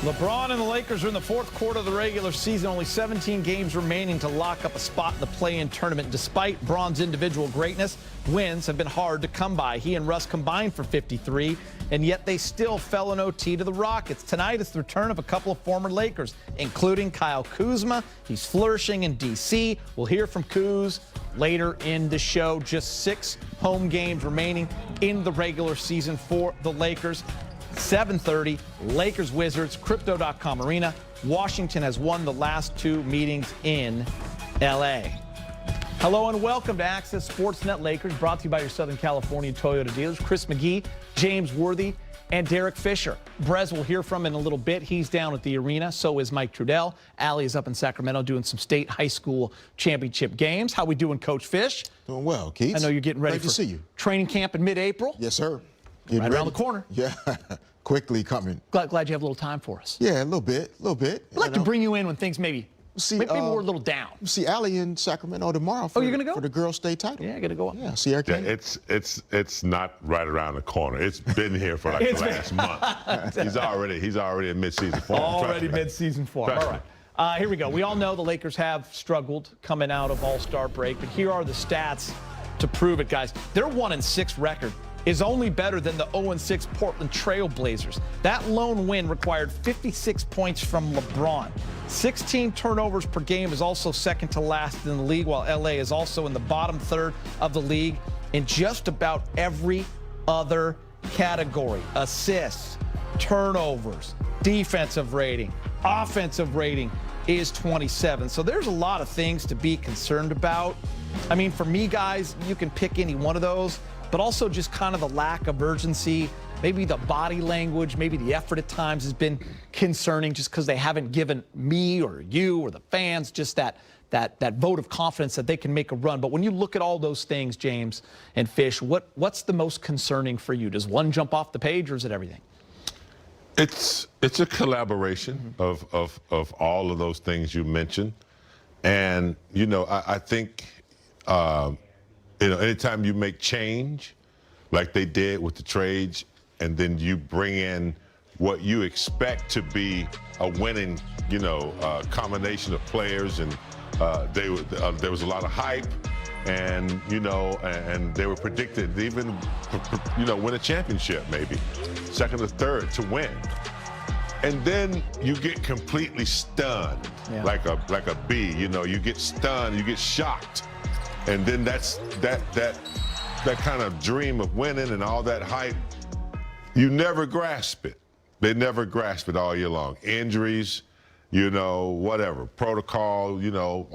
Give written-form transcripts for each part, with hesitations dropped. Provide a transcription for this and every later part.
LeBron and the Lakers are in the fourth quarter of the regular season. Only 17 games remaining to lock up a spot in the play-in tournament. Despite Bron's individual greatness, wins have been hard to come by. He and Russ combined for 53, and yet they still fell in OT to the Rockets. Tonight, it's the return of a couple of former Lakers, including Kyle Kuzma. He's flourishing in D.C. We'll hear from Kuz later in the show. Just 6 home games remaining in the regular season for the Lakers. 7:30, Lakers-Wizards, Crypto.com Arena. Washington has won the last 2 meetings in L.A. Hello and welcome to Access Sportsnet Lakers, brought to you by your Southern California Toyota dealers. Chris McGee, James Worthy, and Derek Fisher. Brez will hear from in a little bit. He's down at the arena. So is Mike Trudell. Allie is up in Sacramento doing some state high school championship games. How we doing, Coach Fish? Doing well, Keith. I know you're getting ready for training camp in mid-April. Yes, sir. Right around the corner. Yeah, quickly coming. Glad you have a little time for us. Yeah, a little bit. I'd like to bring you in when things maybe we're a little down. See Allie in Sacramento tomorrow for, you're gonna go? For the girls' state title. Yeah, gonna go up. Yeah, see her. Yeah, it's not right around the corner. It's been here for like the last month. He's already in mid-season form. Already mid-season form. All right. Here we go. We all know the Lakers have struggled coming out of All-Star break, but here are the stats to prove it, guys. Their 1-6 record is only better than the 0-6 Portland Trail Blazers. That lone win required 56 points from LeBron. 16 turnovers per game is also second to last in the league, while LA is also in the bottom third of the league in just about every other category. Assists, turnovers, defensive rating, offensive rating is 27. So there's a lot of things to be concerned about. I mean, for me, guys, you can pick any one of those, but also just kind of the lack of urgency, maybe the body language, maybe the effort at times has been concerning just because they haven't given me or you or the fans just that vote of confidence that they can make a run. But when you look at all those things, James and Fish, what's the most concerning for you? Does one jump off the page or is it everything? It's a collaboration of all of those things you mentioned. And, you know, I think, you know, anytime you make change, like they did with the trades, and then you bring in what you expect to be a winning, you know, combination of players, and there was a lot of hype, and you know, and they were predicted to even, you know, win a championship, maybe second or third to win. And then you get completely stunned, like a bee. You know, you get stunned, you get shocked. And then that kind of dream of winning and all that hype, you never grasp it. They never grasp it all year long. Injuries, you know, whatever, protocol, you know,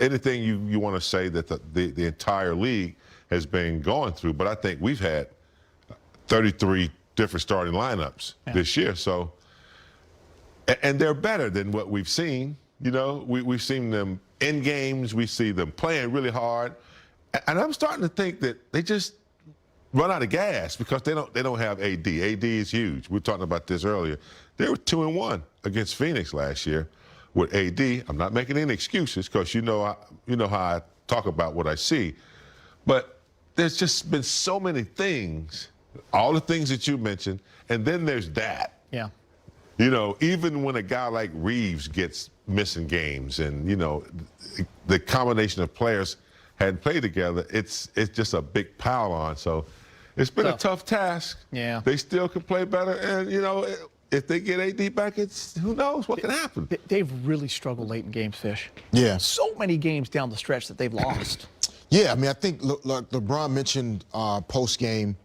anything you want to say that the entire league has been going through. But I think we've had 33 different starting lineups this year. So, and they're better than what we've seen. You know, we've seen them in games, we see them playing really hard, and I'm starting to think that they just run out of gas because they don't have AD. AD is huge. We were talking about this earlier. They were 2-1 against Phoenix last year with AD. I'm not making any excuses because you know how I talk about what I see, but there's just been so many things, all the things that you mentioned, and then there's that. Yeah. You know, even when a guy like Reeves gets missing games, and you know, the combination of players hadn't played together, it's just a big pile on. So it's been a tough task. Yeah. They still can play better, and you know, if they get AD back, who knows what can happen. They've really struggled late in games, Fish. Yeah. So many games down the stretch that they've lost. Yeah, I mean, I think like LeBron mentioned post-game,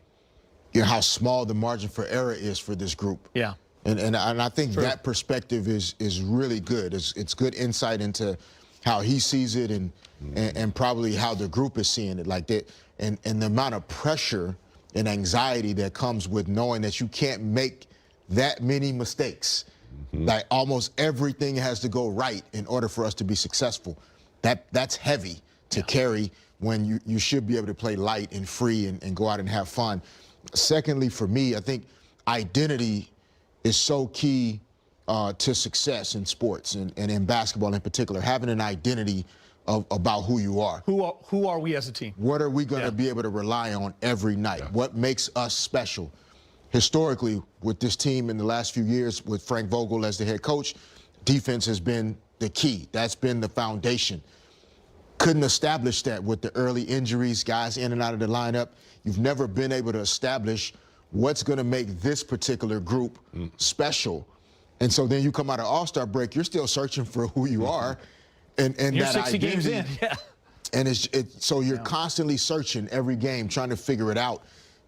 you know, how small the margin for error is for this group. Yeah. And I think that perspective is really good. It's good insight into how he sees it and probably how the group is seeing it like that. And the amount of pressure and anxiety that comes with knowing that you can't make that many mistakes. Like almost everything has to go right in order for us to be successful. That's heavy to carry when you should be able to play light and free and go out and have fun. Secondly, for me, I think identity is so key to success in sports and in basketball in particular. Having an identity about who you are. Who are we as a team? What are we going to be able to rely on every night? What makes us special? historically with this team in the last few years with Frank Vogel as the head coach, defense has been the key. That's been the foundation. Couldn't establish that with the early injuries, guys in and out of the lineup. You've never been able to establish what's going to make this particular group special. And so then you come out of All-Star break, you're still searching for who you are. And you're that 60 identity, games in, yeah. And so you're constantly searching every game, trying to figure it out.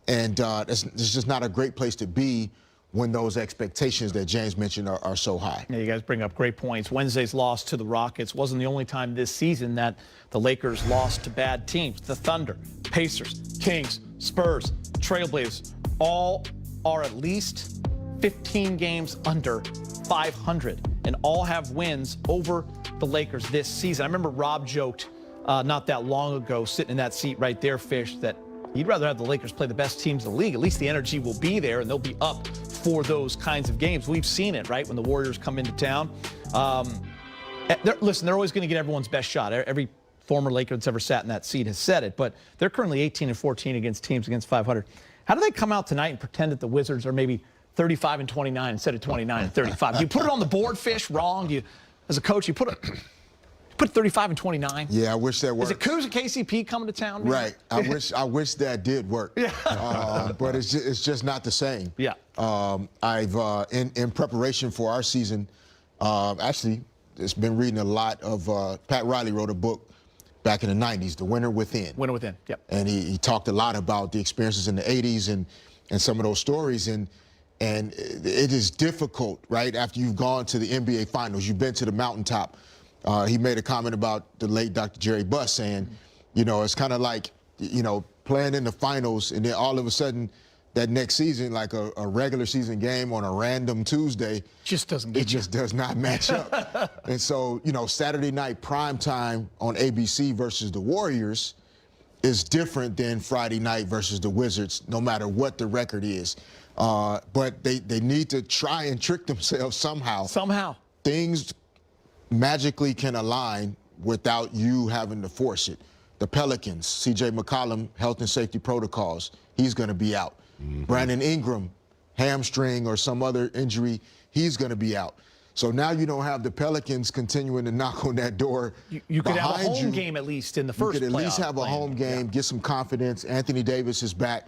And it's just not a great place to be when those expectations that James mentioned are so high. Yeah, you guys bring up great points. Wednesday's loss to the Rockets wasn't the only time this season that the Lakers lost to bad teams. The Thunder, Pacers, Kings, Spurs, Trailblazers, all are at least 15 games under 500 and all have wins over the Lakers this season. I remember Rob joked not that long ago, sitting in that seat right there, Fish, that he'd rather have the Lakers play the best teams in the league. At least the energy will be there, and they'll be up for those kinds of games. We've seen it, right, when the Warriors come into town. Listen, they're always going to get everyone's best shot. Every former Laker that's ever sat in that seat has said it, but they're currently 18-14 against teams against 500. How do they come out tonight and pretend that the Wizards are maybe 35-29 instead of 29-35? Do you put it on the board, Fish, wrong? Do you, as a coach, you put 35-29? Yeah, I wish that worked. Is it Kuz KCP coming to town? Maybe? Right. I wish that did work. Yeah. But it's just not the same. Yeah. I've in preparation for our season, actually, it's been reading a lot of Pat Riley wrote a book back in the 90s, The Winner Within. Winner Within, yep. And he talked a lot about the experiences in the 80s and some of those stories. And it is difficult, right, after you've gone to the NBA Finals, you've been to the mountaintop. He made a comment about the late Dr. Jerry Buss saying, you know, it's kind of like, you know, playing in the finals and then all of a sudden that next season, like a regular season game on a random Tuesday, just does not match up. And so, you know, Saturday night prime time on ABC versus the Warriors is different than Friday night versus the Wizards, no matter what the record is. But they need to try and trick themselves somehow. Somehow. Things magically can align without you having to force it. The Pelicans, C.J. McCollum, health and safety protocols, he's going to be out. Brandon Ingram, hamstring or some other injury, he's going to be out. So now you don't have the Pelicans continuing to knock on that door. You could have a home game at least in the first You could at least have a home game, get some confidence. Anthony Davis is back.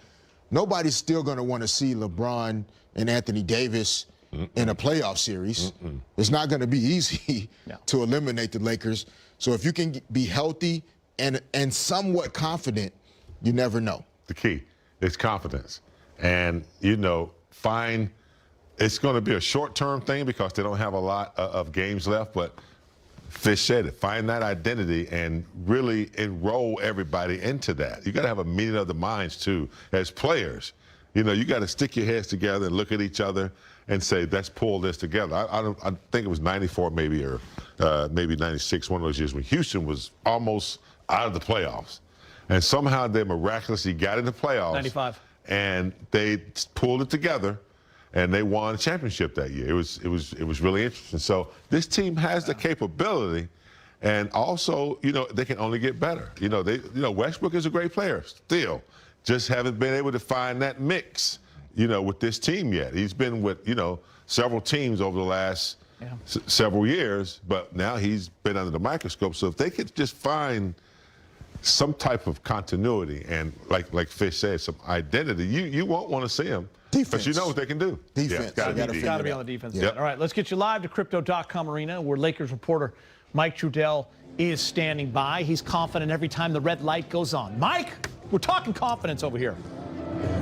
Nobody's still going to want to see LeBron and Anthony Davis in a playoff series. It's not going to be easy to eliminate the Lakers. So if you can be healthy and somewhat confident, you never know. The key is confidence. And, you know, it's going to be a short-term thing because they don't have a lot of games left, but Fish said it, find that identity and really enroll everybody into that. You got to have a meeting of the minds, too, as players. You know, you got to stick your heads together and look at each other and say, let's pull this together. I think it was 94 maybe, or maybe 96, one of those years when Houston was almost out of the playoffs. And somehow they miraculously got in the playoffs. 95. And they pulled it together, and they won a championship that year. It was really interesting. So this team has the capability, and also, you know, they can only get better. You know, Westbrook is a great player still, just haven't been able to find that mix, you know, with this team yet. He's been with, you know, several teams over the last several years, but now he's been under the microscope. So if they could just find some type of continuity and, like Fish said, some identity, you won't want to see them. Defense. But you know what they can do. Defense. Yeah, Got to be on the defense. Yep. All right, let's get you live to Crypto.com Arena, where Lakers reporter Mike Trudell is standing by. He's confident every time the red light goes on. Mike, we're talking confidence over here.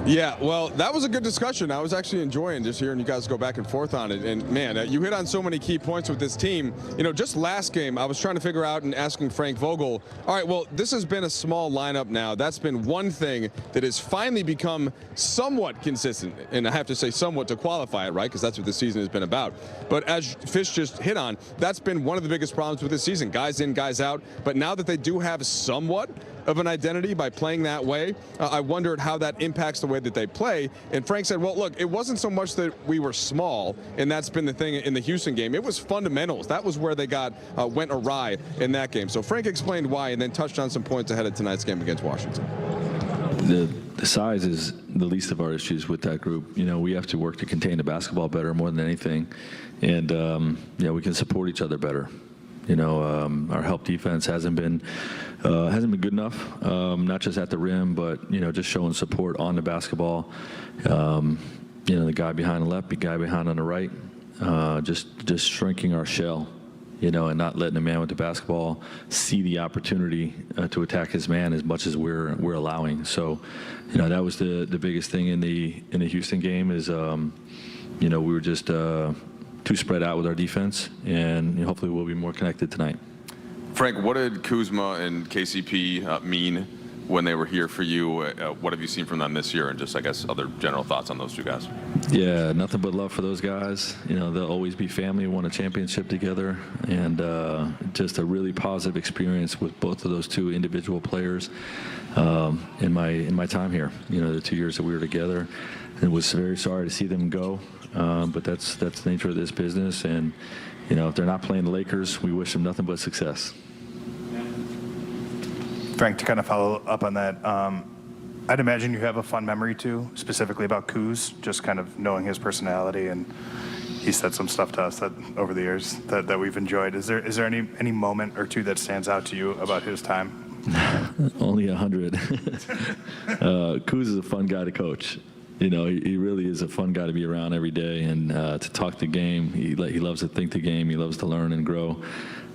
Yeah, well, that was a good discussion. I was actually enjoying just hearing you guys go back and forth on it. And, man, you hit on so many key points with this team. You know, just last game, I was trying to figure out and asking Frank Vogel, all right, well, this has been a small lineup now. That's been one thing that has finally become somewhat consistent. And I have to say somewhat to qualify it, right, because that's what the season has been about. But as Fish just hit on, that's been one of the biggest problems with this season. Guys in, guys out. But now that they do have somewhat of an identity by playing that way, I wondered how that impacts the way that they play. And Frank said, well, look, it wasn't so much that we were small, and that's been the thing in the Houston game. It was fundamentals. That was where they went awry in that game. So Frank explained why and then touched on some points ahead of tonight's game against Washington. The size is the least of our issues with that group. You know, we have to work to contain the basketball better more than anything, and we can support each other better. You know, our help defense hasn't been good enough, not just at the rim, but, you know, just showing support on the basketball. You know, the guy behind the left, the guy behind on the right, just shrinking our shell, you know, and not letting the man with the basketball see the opportunity to attack his man as much as we're allowing. So, you know, that was the biggest thing in the Houston game is, you know, we were just too spread out with our defense, and you know, hopefully we'll be more connected tonight. Frank, what did Kuzma and KCP mean when they were here for you? What have you seen from them this year, and just, I guess, other general thoughts on those two guys? Yeah, nothing but love for those guys. You know, they'll always be family, won a championship together, and just a really positive experience with both of those two individual players in my time here. You know, the 2 years that we were together, and was very sorry to see them go, but that's the nature of this business. And you know, if they're not playing the Lakers, we wish them nothing but success. Frank, to kind of follow up on that, I'd imagine you have a fun memory too, specifically about Kuz, just kind of knowing his personality, and he said some stuff to us that over the years that we've enjoyed. Is there any moment or two that stands out to you about his time? Only 100. Kuz is a fun guy to coach. You know, he really is a fun guy to be around every day, and to talk the game. He loves to think the game. He loves to learn and grow.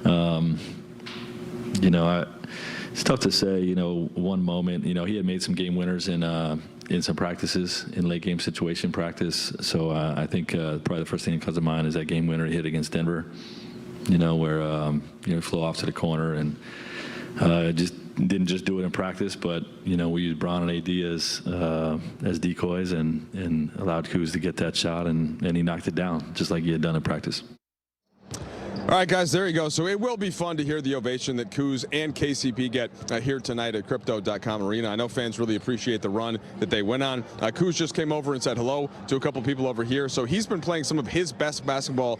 You know, it's tough to say. You know, one moment. You know, he had made some game winners in some practices, in late game situation practice. So I think probably the first thing that comes to mind is that game winner he hit against Denver. You know, where you know, flew off to the corner and just didn't just do it in practice, but you know, we used Bron and AD as decoys and allowed Kuz to get that shot, and he knocked it down just like he had done in practice. All right, guys, there you go. So it will be fun to hear the ovation that Kuz and KCP get here tonight at Crypto.com Arena. I know fans really appreciate the run that they went on. Kuz just came over and said hello to a couple people over here. So he's been playing some of his best basketball